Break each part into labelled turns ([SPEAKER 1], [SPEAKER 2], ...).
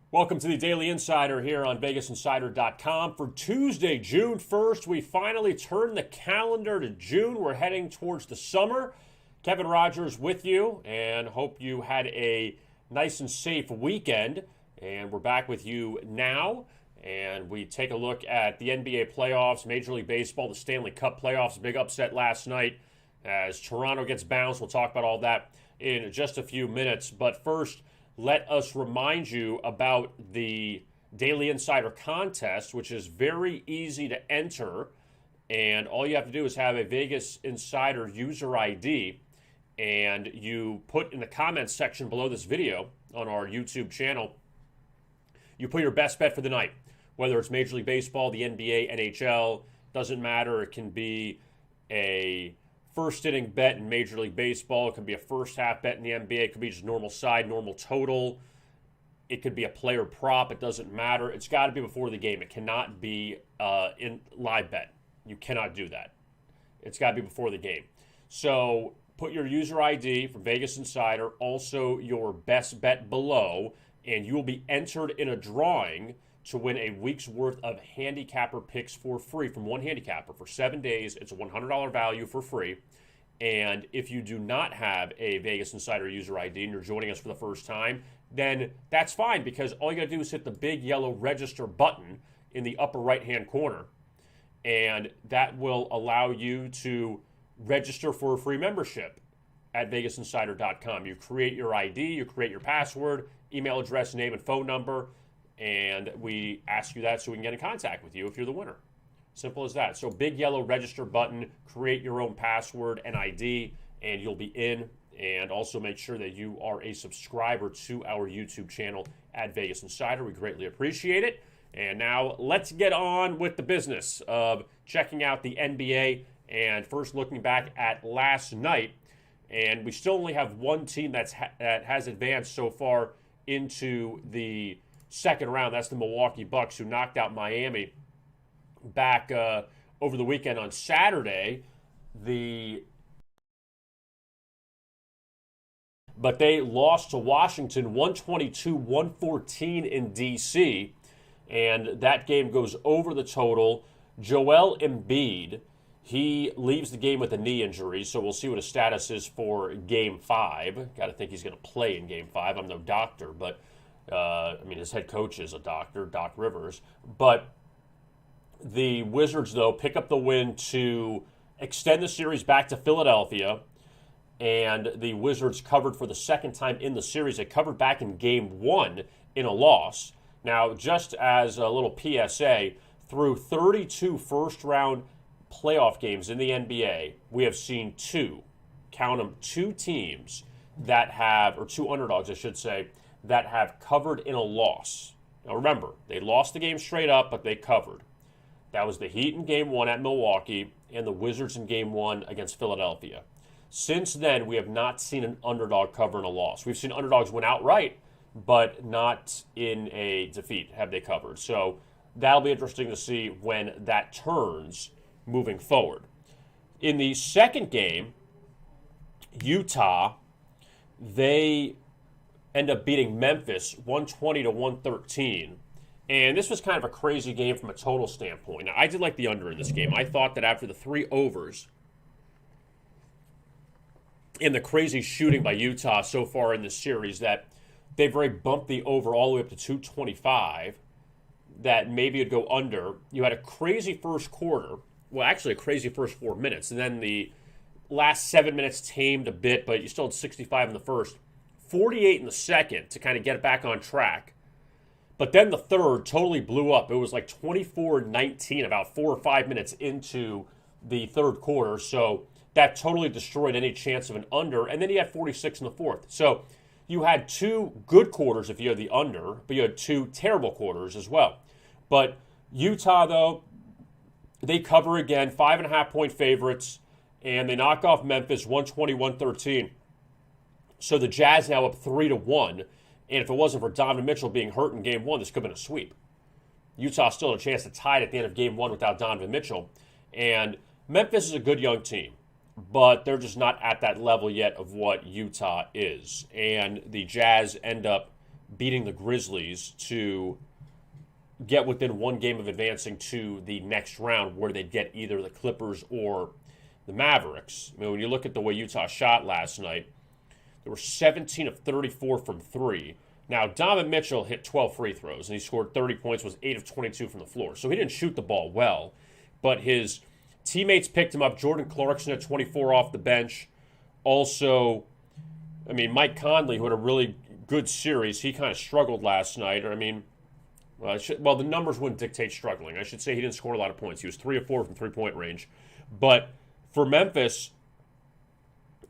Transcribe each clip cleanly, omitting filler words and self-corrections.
[SPEAKER 1] Welcome to the Daily Insider here on VegasInsider.com. For Tuesday, June 1st, we finally turn the calendar to June. We're heading towards the summer. Kevin Rogers with you, and hope you had a nice and safe weekend. And we're back with you now, and we take a look at the NBA playoffs, Major League Baseball, the Stanley Cup playoffs. Big upset last night as Toronto gets bounced. We'll talk about all that in just a few minutes. But first, let us remind you about the Daily Insider contest, which is very easy to enter. And all you have to do is have a Vegas Insider user ID, and you put in the comments section below this video on our YouTube channel, you put your best bet for the night. Whether it's Major League Baseball, the NBA, NHL, doesn't matter. It can be a first inning bet in Major League Baseball. It could be a first half bet in the NBA. It could be just normal side, normal total. It could be a player prop. It doesn't matter. It's got to be before the game. It cannot be in live bet. You cannot do that. It's got to be before the game. So put your user ID from Vegas Insider, also your best bet below, and you will be entered in a drawing to win a week's worth of handicapper picks for free from one handicapper for 7 days. It's a $100 value for free. And if you do not have a Vegas Insider user ID and you're joining us for the first time, then that's fine, because all you got to do is hit the big yellow register button in the upper right-hand corner, and that will allow you to register for a free membership at VegasInsider.com. You create your ID, you create your password, email address, name, and phone number, and we ask you that so we can get in contact with you if you're the winner. Simple as that. So big yellow register button, create your own password and ID, and you'll be in. And also make sure that you are a subscriber to our YouTube channel at Vegas Insider. We greatly appreciate it. And now let's get on with the business of checking out the NBA, and first looking back at last night. And we still only have one team that has advanced so far into the second round. That's the Milwaukee Bucks, who knocked out Miami back over the weekend on Saturday. But they lost to Washington 122-114 in D.C., and that game goes over the total. Joel Embiid, he leaves the game with a knee injury, so we'll see what his status is for Game 5. Got to think he's going to play in Game 5. I'm no doctor, but his head coach is a doctor, Doc Rivers. But the Wizards, though, pick up the win to extend the series back to Philadelphia, and the Wizards covered for the second time in the series. They covered back in Game 1 in a loss. Now, just as a little PSA, through 32 first-round playoff games in the NBA, we have seen two teams that have, or two underdogs, I should say, that have covered in a loss. Now, remember, they lost the game straight up, but they covered. That was the Heat in Game 1 at Milwaukee and the Wizards in Game 1 against Philadelphia. Since then, we have not seen an underdog cover in a loss. We've seen underdogs win outright, but not in a defeat have they covered. So that'll be interesting to see when that turns moving forward. In the second game, Utah, they end up beating Memphis 120-113. And this was kind of a crazy game from a total standpoint. Now, I did like the under in this game. I thought that after the three overs and the crazy shooting by Utah so far in this series, that they've already bumped the over all the way up to 225, that maybe it'd go under. You had a crazy first quarter. Well, actually a crazy first 4 minutes. And then the last 7 minutes tamed a bit, but you still had 65 in the first, 48 in the second to kind of get it back on track. But then the third totally blew up. It was like 24-19 about 4 or 5 minutes into the third quarter. So that totally destroyed any chance of an under. And then you had 46 in the fourth. So you had two good quarters if you had the under, but you had two terrible quarters as well. But Utah, though, they cover again, 5.5-point favorites, and they knock off Memphis 120-113. So the Jazz now up 3-1. And if it wasn't for Donovan Mitchell being hurt in Game 1, this could have been a sweep. Utah still had a chance to tie it at the end of Game 1 without Donovan Mitchell. And Memphis is a good young team, but they're just not at that level yet of what Utah is. And the Jazz end up beating the Grizzlies to get within one game of advancing to the next round where they'd get either the Clippers or the Mavericks. I mean, when you look at the way Utah shot last night, they were 17 of 34 from three. Now, Donovan Mitchell hit 12 free throws, and he scored 30 points, was 8 of 22 from the floor. So he didn't shoot the ball well, but his teammates picked him up. Jordan Clarkson at 24 off the bench. Also, I mean, Mike Conley, who had a really good series, he kind of struggled last night. Well, the numbers wouldn't dictate struggling. I should say he didn't score a lot of points. He was 3 of 4 from three-point range. But for Memphis,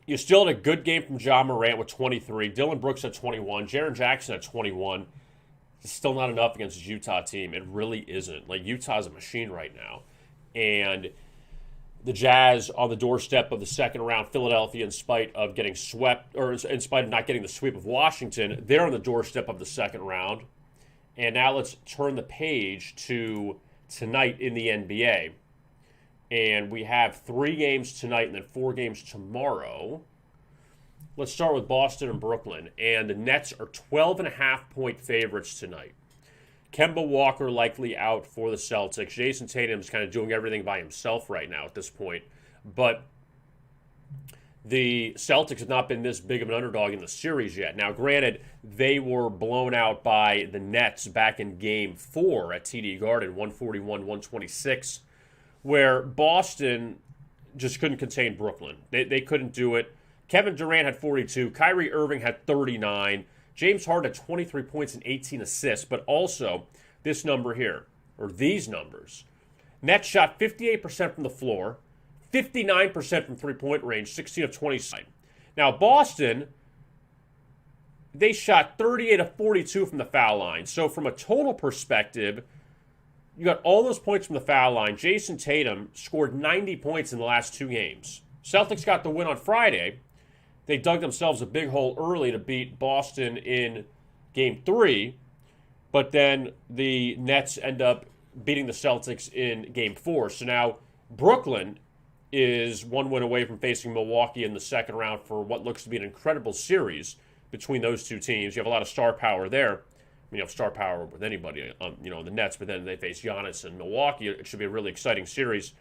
[SPEAKER 1] you still had a good game from Ja Morant with 23. Dylan Brooks at 21. Jaren Jackson at 21. It's still not enough against this Utah team. It really isn't. Like, Utah's a machine right now. And the Jazz on the doorstep of the second round. Philadelphia, in spite of getting swept, or in spite of not getting the sweep of Washington, they're on the doorstep of the second round. And now let's turn the page to tonight in the NBA. And we have 3 games tonight and then 4 games tomorrow. Let's start with Boston and Brooklyn. And the Nets are 12.5-point favorites tonight. Kemba Walker likely out for the Celtics. Jason Tatum's kind of doing everything by himself right now at this point. But the Celtics have not been this big of an underdog in the series yet. Now, granted, they were blown out by the Nets back in Game 4 at TD Garden, 141-126, where Boston just couldn't contain Brooklyn. They couldn't do it. Kevin Durant had 42. Kyrie Irving had 39. James Harden had 23 points and 18 assists, but also this number here, or these numbers. Nets shot 58% from the floor, 59% from three-point range, 16 of 20. Now, Boston, they shot 38 of 42 from the foul line. So from a total perspective, you got all those points from the foul line. Jason Tatum scored 90 points in the last 2 games. Celtics got the win on Friday. They dug themselves a big hole early to beat Boston in Game 3, but then the Nets end up beating the Celtics in Game 4. So now Brooklyn is 1 win away from facing Milwaukee in the second round for what looks to be an incredible series between those two teams. You have a lot of star power there. I mean, you have star power with anybody, the Nets, but then they face Giannis and Milwaukee. It should be a really exciting series.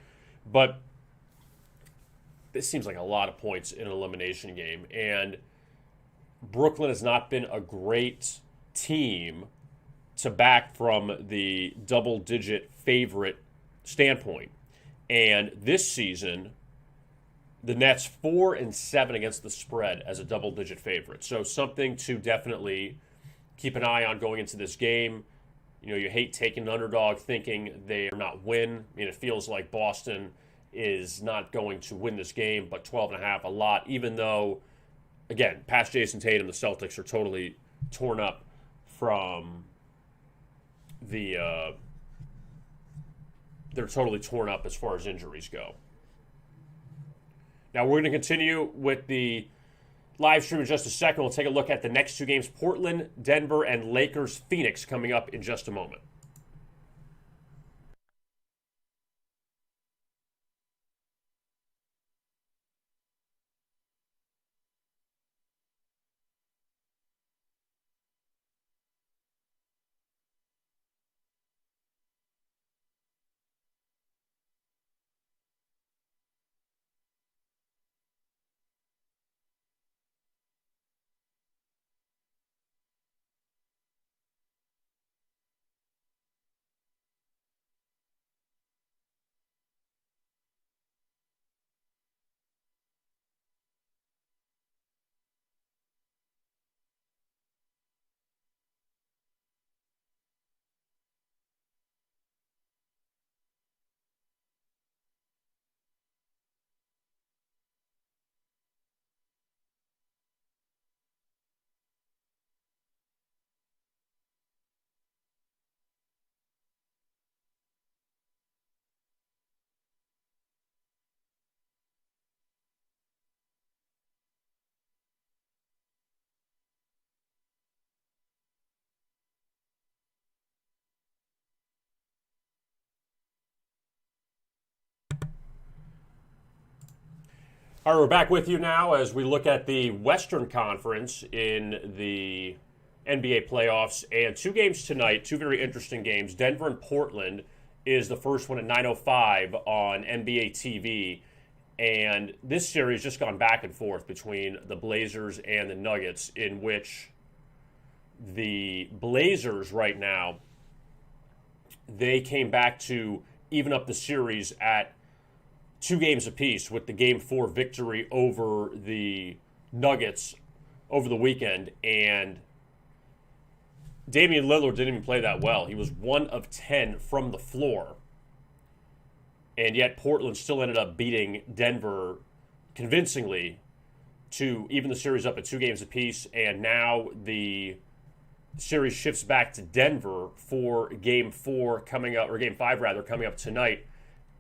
[SPEAKER 1] But this seems like a lot of points in an elimination game. And Brooklyn has not been a great team to back from the double-digit favorite standpoint. And this season, the Nets 4-7 against the spread as a double-digit favorite. So something to definitely keep an eye on going into this game. You know, you hate taking an underdog thinking they are not win. I mean, it feels like Boston is not going to win this game, but 12.5 a lot, even though, again, past Jason Tatum, the Celtics are totally torn up from they're totally torn up as far as injuries go. Now, we're going to continue with the live stream in just a second. We'll take a look at the next 2 games, Portland, Denver, and Lakers, Phoenix, coming up in just a moment. All right, we're back with you now as we look at the Western Conference in the NBA playoffs. And 2 games tonight, 2 very interesting games. Denver and Portland is the first one at 9:05 on NBA TV. And this series just gone back and forth between the Blazers and the Nuggets, in which the Blazers right now, they came back to even up the series at 2 games apiece with the Game 4 victory over the Nuggets over the weekend. And Damian Lillard didn't even play that well. He was 1 of 10 from the floor. And yet Portland still ended up beating Denver convincingly to even the series up at 2 games apiece. And now the series shifts back to Denver for Game 4 coming up, or Game 5 rather, coming up tonight.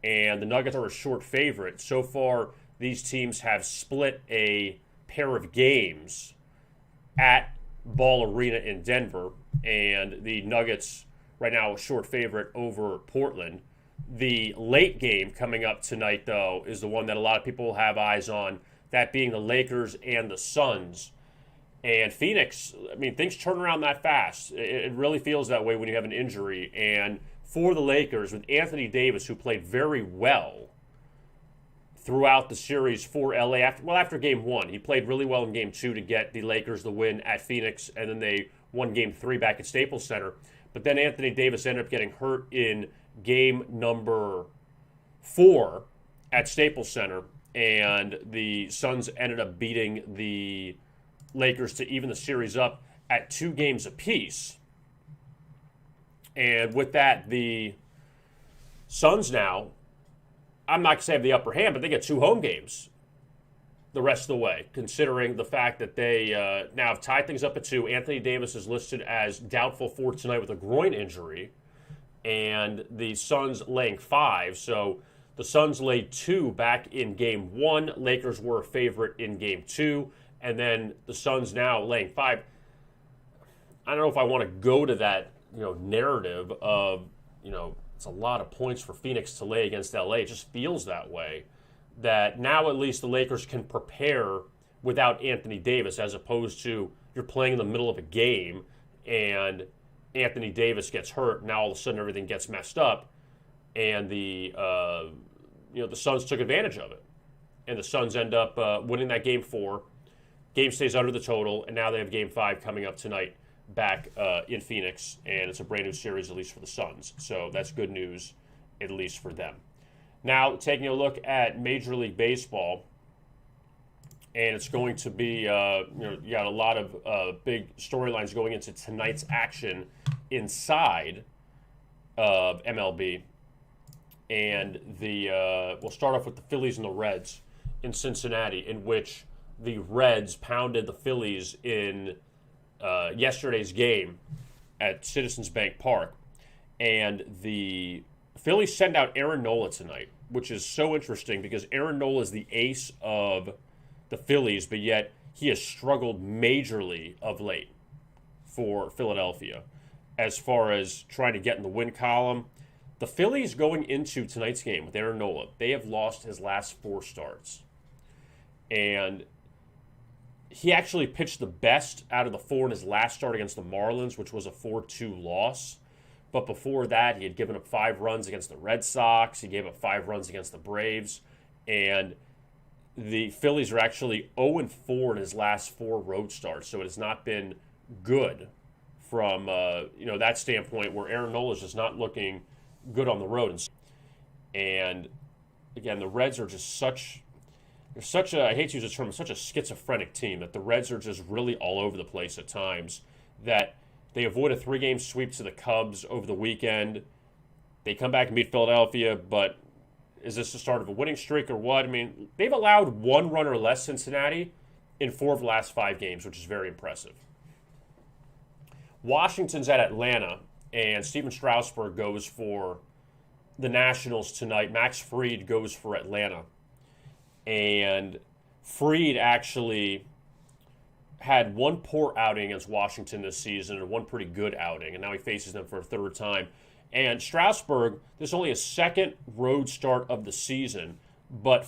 [SPEAKER 1] And the Nuggets are a short favorite. So far, these teams have split a pair of games at Ball Arena in Denver. And the Nuggets right now a short favorite over Portland. The late game coming up tonight, though, is the one that a lot of people have eyes on, that being the Lakers and the Suns. And Phoenix, I mean, things turn around that fast. It really feels that way when you have an injury. And for the Lakers, with Anthony Davis, who played very well throughout the series for LA, after Game 1. He played really well in Game 2 to get the Lakers the win at Phoenix, and then they won Game 3 back at Staples Center. But then Anthony Davis ended up getting hurt in Game number 4 at Staples Center, and the Suns ended up beating the Lakers to even the series up at 2 games apiece. And with that, the Suns now, I'm not going to say have the upper hand, but they get 2 home games the rest of the way, considering the fact that they now have tied things up at 2. Anthony Davis is listed as doubtful for tonight with a groin injury, and the Suns laying 5. So the Suns laid 2 back in Game 1. Lakers were a favorite in Game 2. And then the Suns now laying 5. I don't know if I want to go to that, narrative of, it's a lot of points for Phoenix to lay against LA. It just feels that way. That now at least the Lakers can prepare without Anthony Davis, as opposed to you're playing in the middle of a game and Anthony Davis gets hurt. Now all of a sudden everything gets messed up, and the Suns took advantage of it, and the Suns end up winning that Game 4. Game stays under the total, and now they have Game 5 coming up tonight back in Phoenix, and it's a brand new series, at least for the Suns. So that's good news, at least for them. Now, taking a look at Major League Baseball, and it's going to be, you got a lot of big storylines going into tonight's action inside of MLB. And we'll start off with the Phillies and the Reds in Cincinnati, in which the Reds pounded the Phillies in yesterday's game at Citizens Bank Park. And the Phillies send out Aaron Nola tonight, which is so interesting because Aaron Nola is the ace of the Phillies, but yet he has struggled majorly of late for Philadelphia as far as trying to get in the win column. The Phillies going into tonight's game with Aaron Nola, they have lost his last 4 starts. And he actually pitched the best out of the 4 in his last start against the Marlins, which was a 4-2 loss. But before that, he had given up 5 runs against the Red Sox. He gave up 5 runs against the Braves. And the Phillies are actually 0-4 in his last 4 road starts. So it has not been good from that standpoint, where Aaron Nola is just not looking good on the road. And again, the Reds are just such a, I hate to use this term, such a schizophrenic team that the Reds are just really all over the place at times, that they avoid a 3-game sweep to the Cubs over the weekend. They come back and beat Philadelphia, but is this the start of a winning streak or what? I mean, they've allowed 1 run or less Cincinnati in 4 of the last 5 games, which is very impressive. Washington's at Atlanta, and Steven Strasburg goes for the Nationals tonight. Max Fried goes for Atlanta. And Fried actually had 1 poor outing against Washington this season and 1 pretty good outing, and now he faces them for a 3rd time. And Strasburg, this is only his 2nd road start of the season, but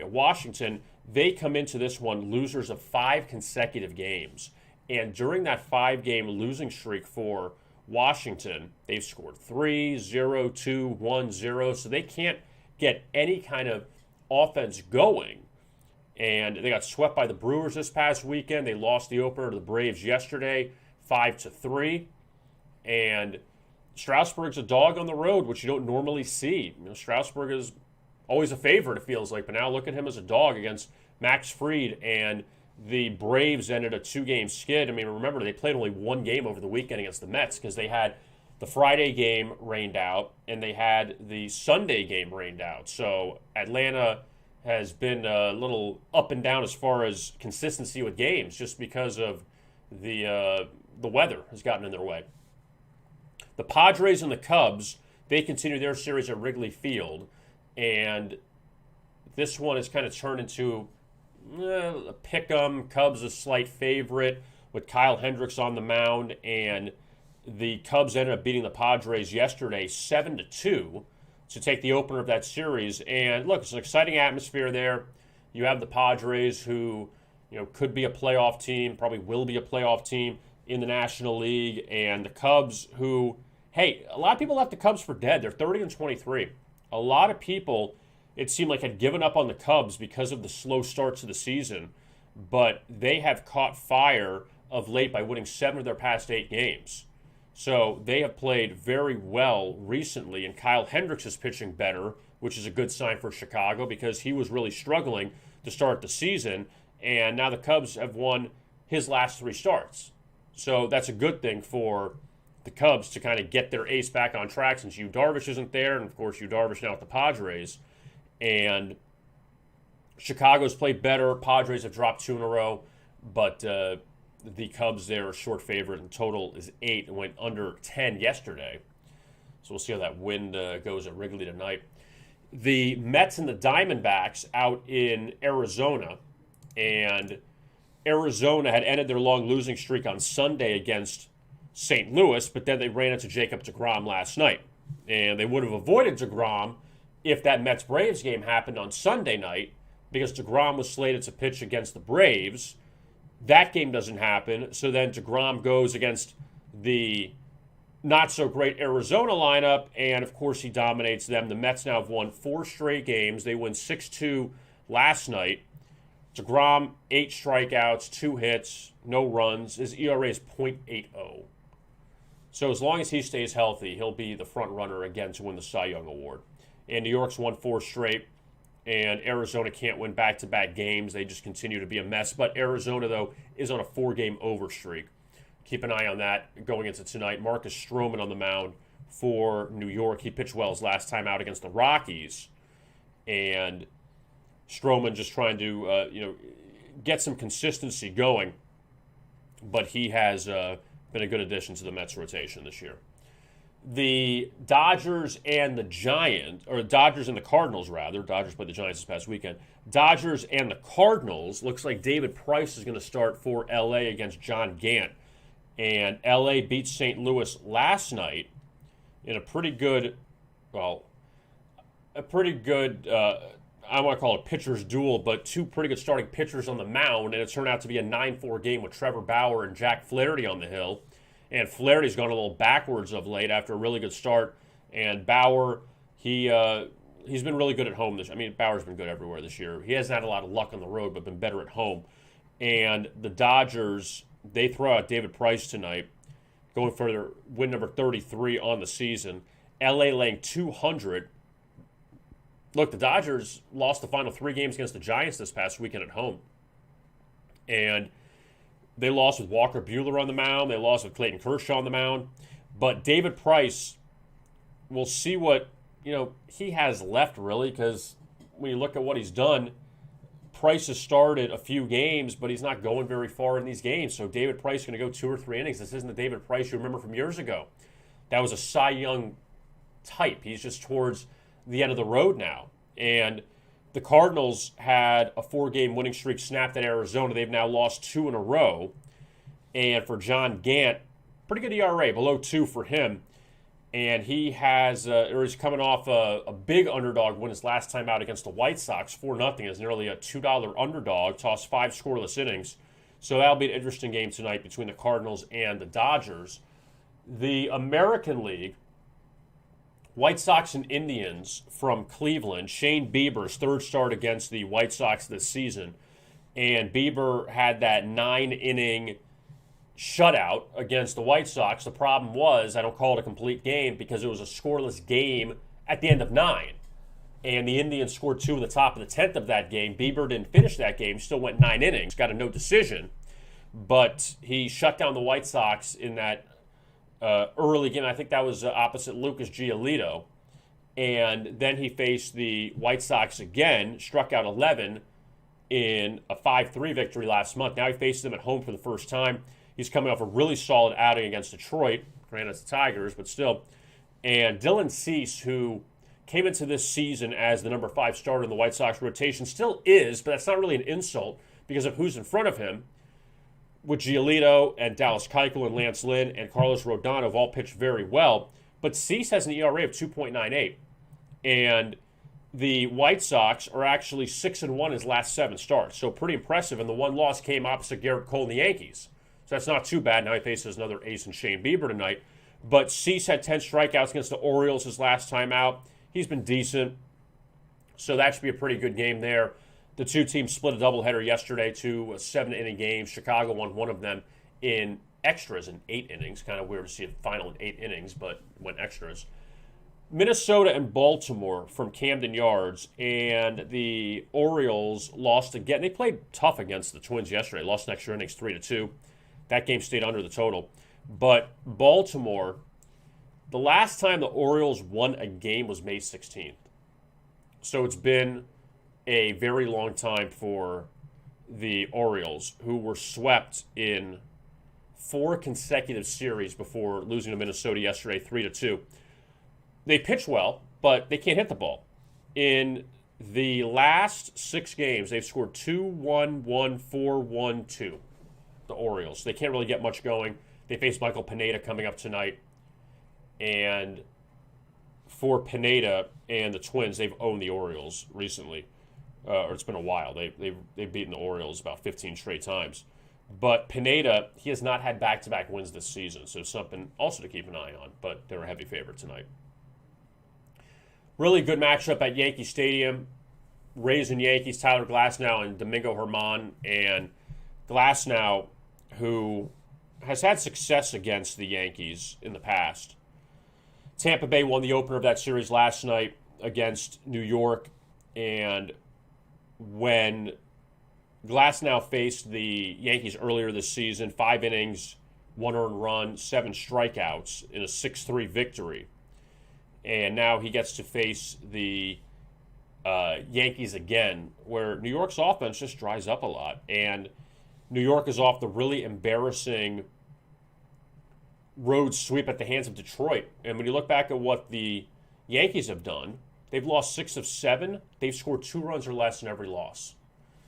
[SPEAKER 1] Washington, they come into this one losers of 5 consecutive games. And during that 5-game losing streak for Washington, they've scored 3, 0, 2, 1, 0. So they can't get any kind of offense going. And they got swept by the Brewers this past weekend. They lost the opener to the Braves yesterday, 5-3. And Strasburg's a dog on the road, which you don't normally see. Strasburg is always a favorite, it feels like. But now look at him as a dog against Max Fried. And the Braves ended a 2-game skid. I mean, remember, they played only 1 game over the weekend against the Mets because they had the Friday game rained out and they had the Sunday game rained out. So Atlanta has been a little up and down as far as consistency with games just because of the weather has gotten in their way. The Padres and the Cubs, they continue their series at Wrigley Field, and this one has kind of turned into a pick-em. Cubs a slight favorite with Kyle Hendricks on the mound, and the Cubs ended up beating the Padres yesterday 7-2 to take the opener of that series. And look, it's an exciting atmosphere there. You have the Padres who, could be a playoff team, probably will be a playoff team in the National League, and the Cubs who, hey, a lot of people left the Cubs for dead. They're 30-23. A lot of people, it seemed like, had given up on the Cubs because of the slow starts to the season, but they have caught fire of late by winning 7 of their past 8 games. So they have played very well recently, and Kyle Hendricks is pitching better, which is a good sign for Chicago because he was really struggling to start the season, and now the Cubs have won his last 3 starts. So that's a good thing for the Cubs to kind of get their ace back on track since Yu Darvish isn't there, and of course Yu Darvish now with the Padres. And Chicago's played better. Padres have dropped 2 in a row, but the Cubs there are short favorite, and total is 8 and went under 10 yesterday. So we'll see how that wind goes at Wrigley tonight. The Mets and the Diamondbacks out in Arizona, and Arizona had ended their long losing streak on Sunday against St. Louis, but then they ran into Jacob deGrom last night. And they would have avoided deGrom if that Mets-Braves game happened on Sunday night because deGrom was slated to pitch against the Braves. That game doesn't happen, so then deGrom goes against the not-so-great Arizona lineup, and of course he dominates them. The Mets now have won 4 straight games. They win 6-2 last night. deGrom, 8 strikeouts, 2 hits, no runs. His ERA is .80. So as long as he stays healthy, he'll be the front runner again to win the Cy Young Award. And New York's won 4 straight, and Arizona can't win back-to-back games. They just continue to be a mess. But Arizona, though, is on a 4-game over streak. Keep an eye on that going into tonight. Marcus Stroman on the mound for New York. He pitched well his last time out against the Rockies. And Stroman just trying to, get some consistency going. But he has been a good addition to the Mets rotation this year. The Dodgers and the Giants, or Dodgers and the Cardinals, rather. Dodgers played the Giants this past weekend. Dodgers and the Cardinals. Looks like David Price is going to start for L.A. against John Gant. And L.A. beat St. Louis last night in a pretty good, I want to call it pitcher's duel, but 2 pretty good starting pitchers on the mound, and it turned out to be a 9-4 game with Trevor Bauer and Jack Flaherty on the hill. And Flaherty's gone a little backwards of late after a really good start. And Bauer, he's been really good at home this year. I mean, Bauer's been good everywhere this year. He hasn't had a lot of luck on the road, but been better at home. And the Dodgers, they throw out David Price tonight, going for their win number 33 on the season. LA laying 200. Look, the Dodgers lost the final 3 games against the Giants this past weekend at home. And they lost with Walker Buehler on the mound. They lost with Clayton Kershaw on the mound. But David Price, we'll see what, he has left, really, because when you look at what he's done, Price has started a few games, but he's not going very far in these games. So David Price is going to go 2 or 3 innings. This isn't the David Price you remember from years ago. That was a Cy Young type. He's just towards the end of the road now. And the Cardinals had a 4-game winning streak snapped at Arizona. They've now lost 2 in a row. And for John Gant, pretty good ERA, below 2 for him. And he he's coming off a big underdog win his last time out against the White Sox, 4-0. Is nearly a $2 underdog, tossed 5 scoreless innings. So that'll be an interesting game tonight between the Cardinals and the Dodgers. The American League, White Sox and Indians from Cleveland. Shane Bieber's third start against the White Sox this season. And Bieber had that 9-inning shutout against the White Sox. The problem was, I don't call it a complete game because it was a scoreless game at the end of 9. And the Indians scored 2 in the top of the 10th of that game. Bieber didn't finish that game, still went 9 innings, got a no decision. But he shut down the White Sox in that early game. I think that was opposite Lucas Giolito. And then he faced the White Sox again, struck out 11 in a 5-3 victory last month. Now he faces them at home for the first time. He's coming off a really solid outing against Detroit. Granted, it's the Tigers, but still. And Dylan Cease, who came into this season as the number 5 starter in the White Sox rotation, still is, but that's not really an insult because of who's in front of him. With Giolito and Dallas Keuchel and Lance Lynn and Carlos Rodon have all pitched very well. But Cease has an ERA of 2.98. And the White Sox are actually 6-1 his last 7 starts. So pretty impressive. And the one loss came opposite Garrett Cole and the Yankees. So that's not too bad. Now he faces another ace in Shane Bieber tonight. But Cease had 10 strikeouts against the Orioles his last time out. He's been decent. So that should be a pretty good game there. The two teams split a doubleheader yesterday, 2 7-inning games. Chicago won one of them in extras in 8 innings. Kind of weird to see a final in 8 innings, but went extras. Minnesota and Baltimore from Camden Yards, and the Orioles lost again. They played tough against the Twins yesterday. Lost in extra innings 3-2. That game stayed under the total. But Baltimore, the last time the Orioles won a game was May 16th. So it's been a very long time for the Orioles, who were swept in 4 consecutive series before losing to Minnesota yesterday 3-2. They pitch well, but they can't hit the ball. In the last 6 games, they've scored 2-1-1, 4-1-2, the Orioles. They can't really get much going. They face Michael Pineda coming up tonight. And for Pineda and the Twins, they've owned the Orioles recently. Or it's been a while. They've beaten the Orioles about 15 straight times. But Pineda, he has not had back-to-back wins this season, so something also to keep an eye on. But they're a heavy favorite tonight. Really good matchup at Yankee Stadium. Rays and Yankees, Tyler Glasnow and Domingo Germán. And Glasnow, who has had success against the Yankees in the past. Tampa Bay won the opener of that series last night against New York. And when Glasnow faced the Yankees earlier this season, 5 innings, 1 earned run, 7 strikeouts in a 6-3 victory. And now he gets to face the Yankees again, where New York's offense just dries up a lot. And New York is off the really embarrassing road sweep at the hands of Detroit. And when you look back at what the Yankees have done, they've lost 6 of 7. They've scored 2 runs or less in every loss.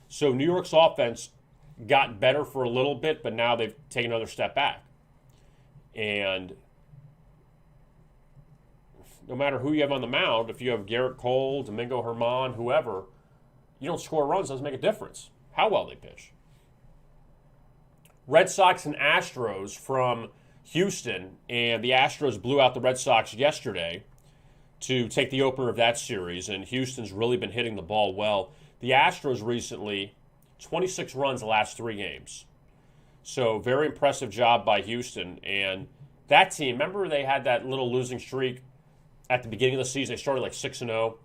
[SPEAKER 1] So New York's offense got better for a little bit, but now they've taken another step back. And no matter who you have on the mound, if you have Garrett Cole, Domingo Germán, whoever, you don't score runs, doesn't make a difference how well they pitch. Red Sox and Astros from Houston, and the Astros blew out the Red Sox yesterday to take the opener of that series, and Houston's really been hitting the ball well. The Astros recently, 26 runs the last 3 games. So very impressive job by Houston. And that team, remember they had that little losing streak at the beginning of the season? They started like 6-0,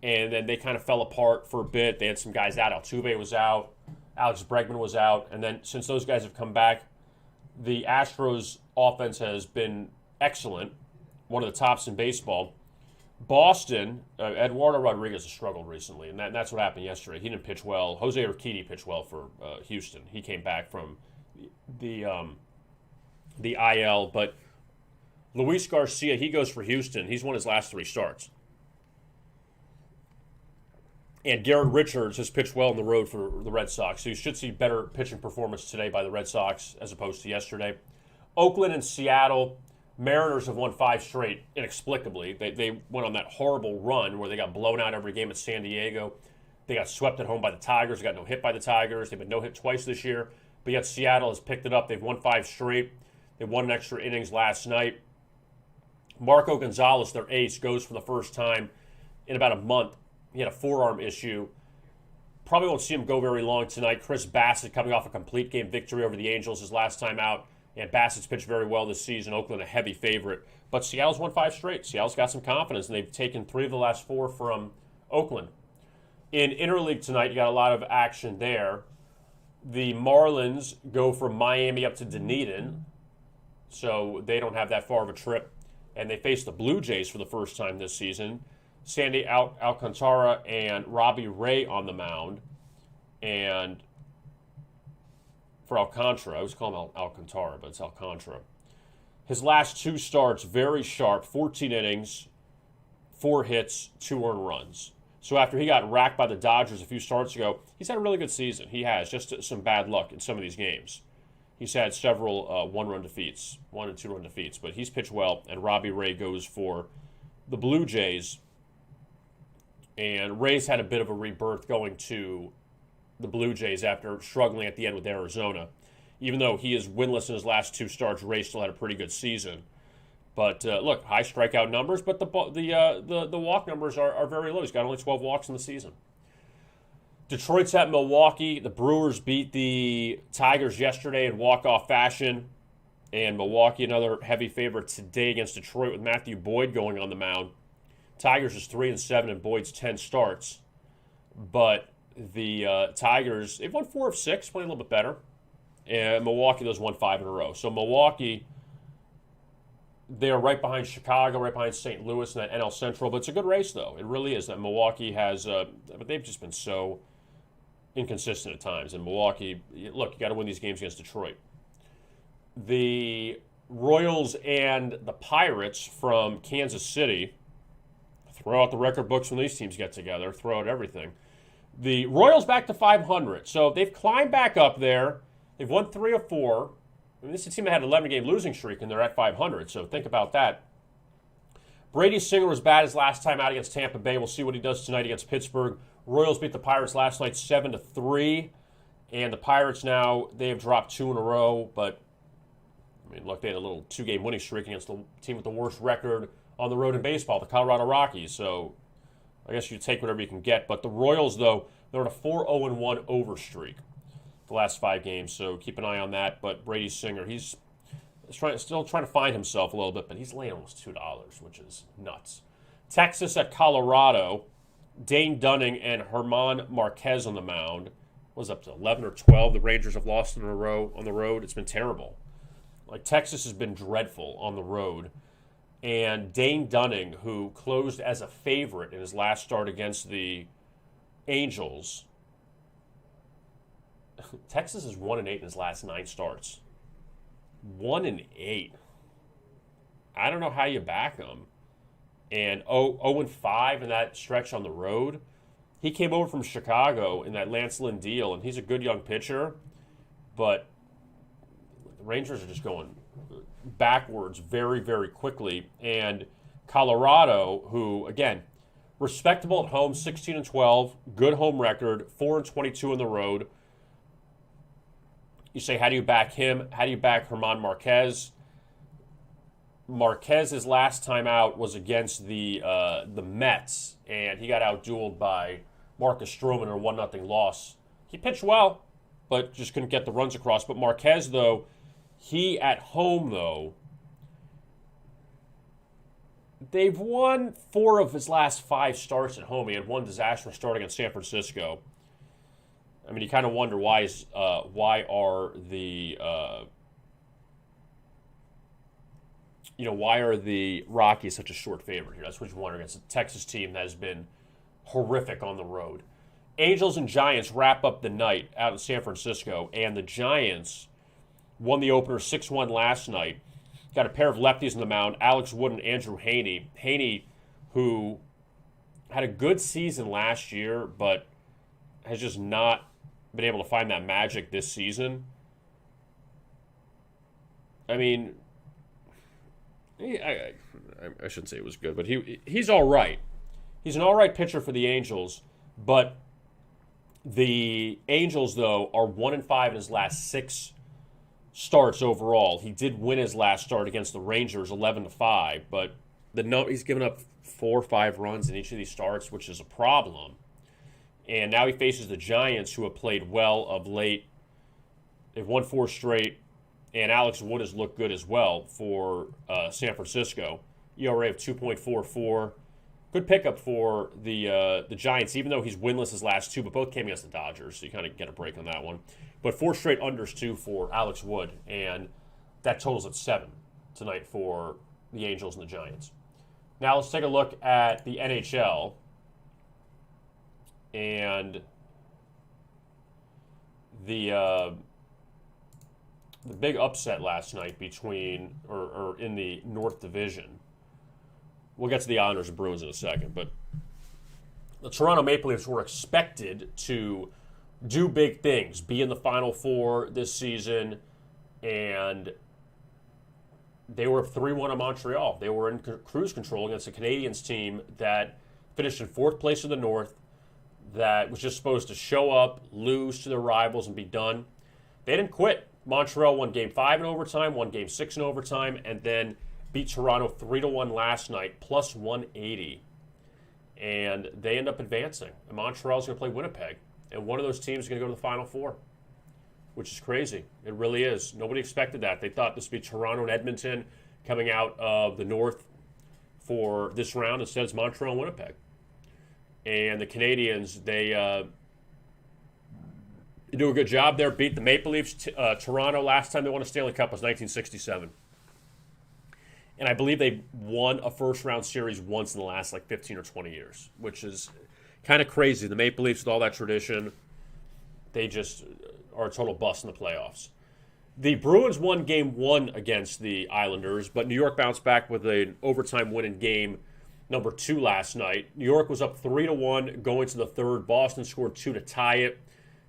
[SPEAKER 1] and then they kind of fell apart for a bit. They had some guys out. Altuve was out. Alex Bregman was out. And then since those guys have come back, the Astros offense has been excellent, one of the tops in baseball. Boston, Eduardo Rodriguez has struggled recently, and that's what happened yesterday. He didn't pitch well. Jose Urquidy pitched well for Houston. He came back from the IL, but Luis Garcia, he goes for Houston. He's won his last 3 starts. And Garrett Richards has pitched well on the road for the Red Sox, so you should see better pitching performance today by the Red Sox as opposed to yesterday. Oakland and Seattle, Mariners have won 5 straight inexplicably. They went on that horrible run where they got blown out every game at San Diego. They got swept at home by the Tigers. They got no hit by the Tigers. They've been no hit twice this year. But yet Seattle has picked it up. They've won 5 straight. They won an extra innings last night. Marco Gonzalez, their ace, goes for the first time in about a month. He had a forearm issue. Probably won't see him go very long tonight. Chris Bassett coming off a complete game victory over the Angels his last time out. And Bassett's pitched very well this season. Oakland a heavy favorite. But Seattle's won 5 straight. Seattle's got some confidence, and they've taken 3 of the last 4 from Oakland. In interleague tonight, you got a lot of action there. The Marlins go from Miami up to Dunedin, so they don't have that far of a trip. And they face the Blue Jays for the first time this season. Sandy Alcantara and Robbie Ray on the mound. And for Alcantara, I always call him Alcantara, but it's Alcantara. His last 2 starts, very sharp, 14 innings, 4 hits, 2 earned runs. So after he got racked by the Dodgers a few starts ago, he's had a really good season. He has, just some bad luck in some of these games. He's had several 1 and 2 run defeats, but he's pitched well, and Robbie Ray goes for the Blue Jays. And Ray's had a bit of a rebirth going to the Blue Jays after struggling at the end with Arizona. Even though he is winless in his last 2 starts, Ray still had a pretty good season. But look, high strikeout numbers, but the walk numbers are very low. He's got only 12 walks in the season. Detroit's at Milwaukee. The Brewers beat the Tigers yesterday in walk-off fashion. And Milwaukee, another heavy favorite today against Detroit with Matthew Boyd going on the mound. Tigers is 3-7 in Boyd's 10 starts. But the Tigers, they've won 4 of 6, playing a little bit better. And Milwaukee, those won 5 in a row. So Milwaukee, they are right behind Chicago, right behind St. Louis in that NL Central. But it's a good race, though. It really is. That Milwaukee has, but they've just been so inconsistent at times. And Milwaukee, look, you got to win these games against Detroit. The Royals and the Pirates from Kansas City, throw out the record books when these teams get together, throw out everything. The Royals back to 500. So they've climbed back up there. They've won 3 of 4. I mean, this is a team that had an 11-game losing streak, and they're at 500, so think about that. Brady Singer was bad his last time out against Tampa Bay. We'll see what he does tonight against Pittsburgh. Royals beat the Pirates last night 7-3, and the Pirates now, they have dropped 2 in a row, but, I mean, look, they had a little 2-game winning streak against the team with the worst record on the road in baseball, the Colorado Rockies, so I guess you take whatever you can get. But the Royals, though, they're on a 4-0-1 over streak the last 5 games, so keep an eye on that. But Brady Singer, he's still trying to find himself a little bit, but he's laying almost $2, which is nuts. Texas at Colorado, Dane Dunning and German Marquez on the mound. Was up to 11 or 12 the Rangers have lost in a row on the road. It's been terrible. Like, Texas has been dreadful on the road. And Dane Dunning, who closed as a favorite in his last start against the Angels, Texas is 1-8 in his last 9 starts. 1-8. I don't know how you back him. And 0-5 in that stretch on the road. He came over from Chicago in that Lance Lynn deal, and he's a good young pitcher. But the Rangers are just going backwards very, very quickly. And Colorado, who, again, respectable at home, 16-12, good home record, 4-22 on the road. You say, how do you back him? How do you back German Marquez? Marquez's last time out was against the Mets, and he got outdueled by Marcus Stroman in a 1-0 loss. He pitched well, but just couldn't get the runs across. But Marquez, though, he at home, though, they've won 4 of his last 5 starts at home. He had 1 disastrous start against San Francisco. I mean, you kind of wonder why are the Rockies such a short favorite here? That's what you wonder against a Texas team that has been horrific on the road. Angels and Giants wrap up the night out in San Francisco, and the Giants won the opener 6-1 last night. Got a pair of lefties on the mound, Alex Wood and Andrew Heaney. Heaney, who had a good season last year, but has just not been able to find that magic this season. I mean, I shouldn't say it was good, but he's all right. He's an all right pitcher for the Angels, but The Angels, though, are 1-5 in his last 6 starts overall. He did win his last start against the Rangers 11-5, but he's given up 4 or 5 runs in each of these starts, which is a problem. And now he faces the Giants, who have played well of late. They've won 4 straight, and Alex Wood has looked good as well for San Francisco. ERA of 2.44. Good pickup for the Giants, even though he's winless his last 2, but both came against the Dodgers, so you kind of get a break on that one. But 4 straight unders, too, for Alex Wood, and that totals at 7 tonight for the Angels and the Giants. Now let's take a look at the NHL. And the big upset last night between, or in the North Division. We'll get to the Islanders and Bruins in a second, but the Toronto Maple Leafs were expected to do big things, be in the Final Four this season, and they were 3-1 in Montreal. They were in cruise control against a Canadiens team that finished in 4th place in the North, that was just supposed to show up, lose to their rivals, and be done. They didn't quit. Montreal won Game 5 in overtime, won Game 6 in overtime, and then beat Toronto 3-1 last night, plus 180. And they end up advancing. And Montreal's going to play Winnipeg. And one of those teams is going to go to the Final Four, which is crazy. It really is. Nobody expected that. They thought this would be Toronto and Edmonton coming out of the North for this round. Instead, it's Montreal and Winnipeg. And the Canadiens, they do a good job there. Beat the Maple Leafs. Toronto, last time they won a Stanley Cup was 1967. And I believe they won a first-round series once in the last, 15 or 20 years, which is kind of crazy. The Maple Leafs, with all that tradition, they just are a total bust in the playoffs. The Bruins won Game 1 against the Islanders, but New York bounced back with an overtime win in Game number 2 last night. New York was up 3-1 going to the third. Boston scored 2 to tie it.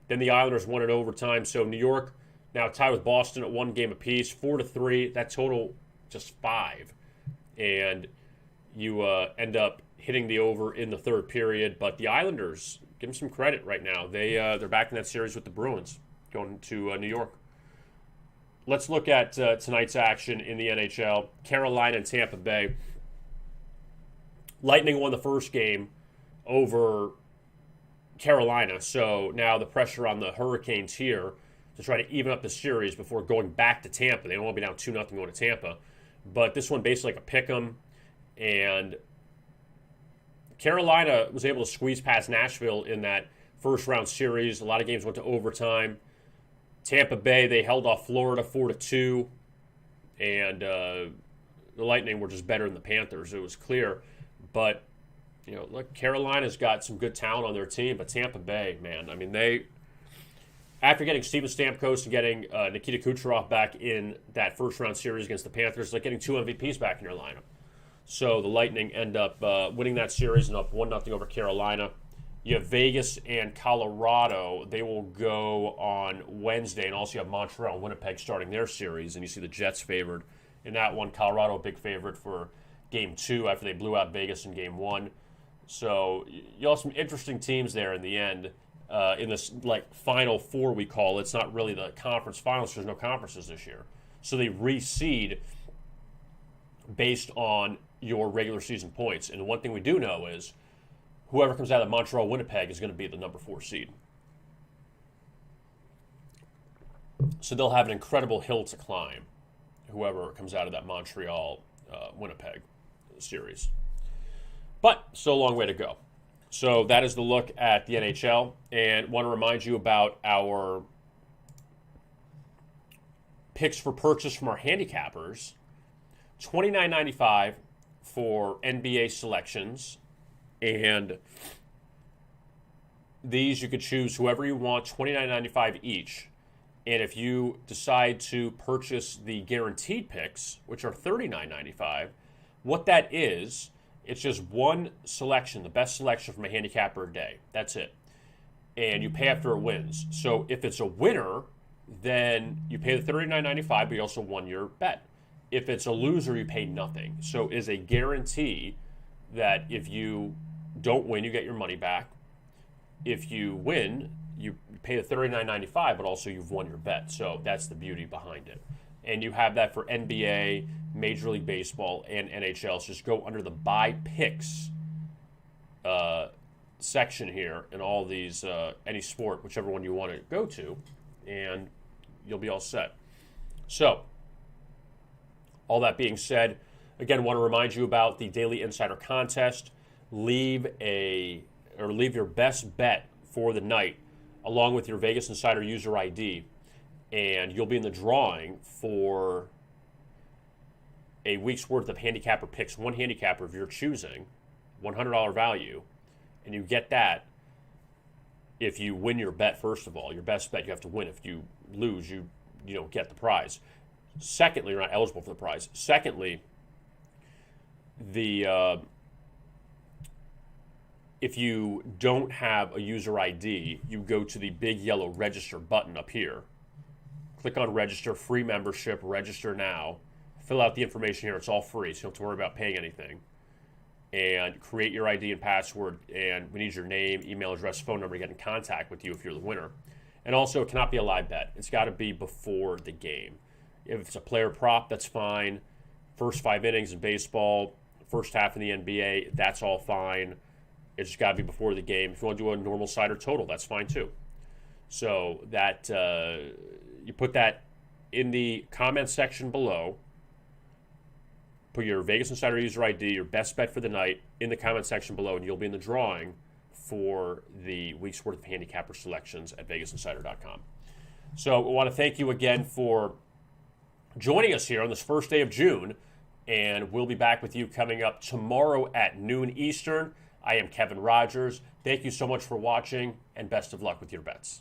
[SPEAKER 1] Then the Islanders won in overtime. So New York now tied with Boston at 1 game apiece, 4-3. That total just 5. And you end up hitting the over in the third period. But the Islanders, give them some credit right now. They're back in that series with the Bruins going to New York. Let's look at tonight's action in the NHL. Carolina and Tampa Bay. Lightning won the first game over Carolina, so now the pressure on the Hurricanes here to try to even up the series before going back to Tampa. They don't want to be down 2-0 going to Tampa. But this one basically like a pick-em, and Carolina was able to squeeze past Nashville in that first-round series. A lot of games went to overtime. Tampa Bay, they held off Florida 4-2, and the Lightning were just better than the Panthers. It was clear. But, look, Carolina's got some good talent on their team, but Tampa Bay, man, I mean, they, after getting Steven Stamkos and getting Nikita Kucherov back in that first-round series against the Panthers, like getting 2 MVPs back in your lineup. So the Lightning end up winning that series and up 1-0 over Carolina. You have Vegas and Colorado. They will go on Wednesday, and also you have Montreal and Winnipeg starting their series, and you see the Jets favored in that one. Colorado a big favorite for Game 2 after they blew out Vegas in Game 1. So you have some interesting teams there in the end. In this Final Four we call it. It's not really the conference finals. There's no conferences this year. So they reseed based on your regular season points. And the one thing we do know is whoever comes out of Montreal Winnipeg is going to be the number 4 seed. So they'll have an incredible hill to climb, whoever comes out of that Montreal Winnipeg series. But still a long way to go. So that is the look at the NHL. And want to remind you about our picks for purchase from our handicappers. $29.95 for NBA selections. And these you could choose whoever you want, $29.95 each. And if you decide to purchase the guaranteed picks, which are $39.95, what that is, it's just one selection, the best selection from a handicapper a day. That's it. And you pay after it wins. So if it's a winner, then you pay the $39.95, but you also won your bet. If it's a loser, you pay nothing. So it is a guarantee that if you don't win, you get your money back. If you win, you pay the $39.95, but also you've won your bet. So that's the beauty behind it. And you have that for NBA, Major League Baseball, and NHL. So just go under the buy picks section here in all these, any sport, whichever one you want to go to, and you'll be all set. So, all that being said, again, want to remind you about the Daily Insider Contest. Leave your best bet for the night along with your Vegas Insider user ID, and you'll be in the drawing for a week's worth of handicapper picks. One handicapper of your choosing, $100 value, and you get that if you win your bet. First of all, your best bet you have to win. If you lose, you don't get the prize. Secondly, you're not eligible for the prize. Secondly, if you don't have a user ID, you go to the big yellow register button up here. Click on register, free membership, register now. Fill out the information here. It's all free, so you don't have to worry about paying anything. And create your ID and password, and we need your name, email address, phone number to get in contact with you if you're the winner. And also, it cannot be a live bet. It's got to be before the game. If it's a player prop, that's fine. First 5 innings in baseball, first half in the NBA, that's all fine. It's just got to be before the game. If you want to do a normal side or total, that's fine too. So that you put that in the comment section below. Put your Vegas Insider user ID, your best bet for the night, in the comment section below, and you'll be in the drawing for the week's worth of handicapper selections at VegasInsider.com. So I want to thank you again for joining us here on this first day of June, and we'll be back with you coming up tomorrow at noon Eastern. I am Kevin Rogers. Thank you so much for watching, and best of luck with your bets.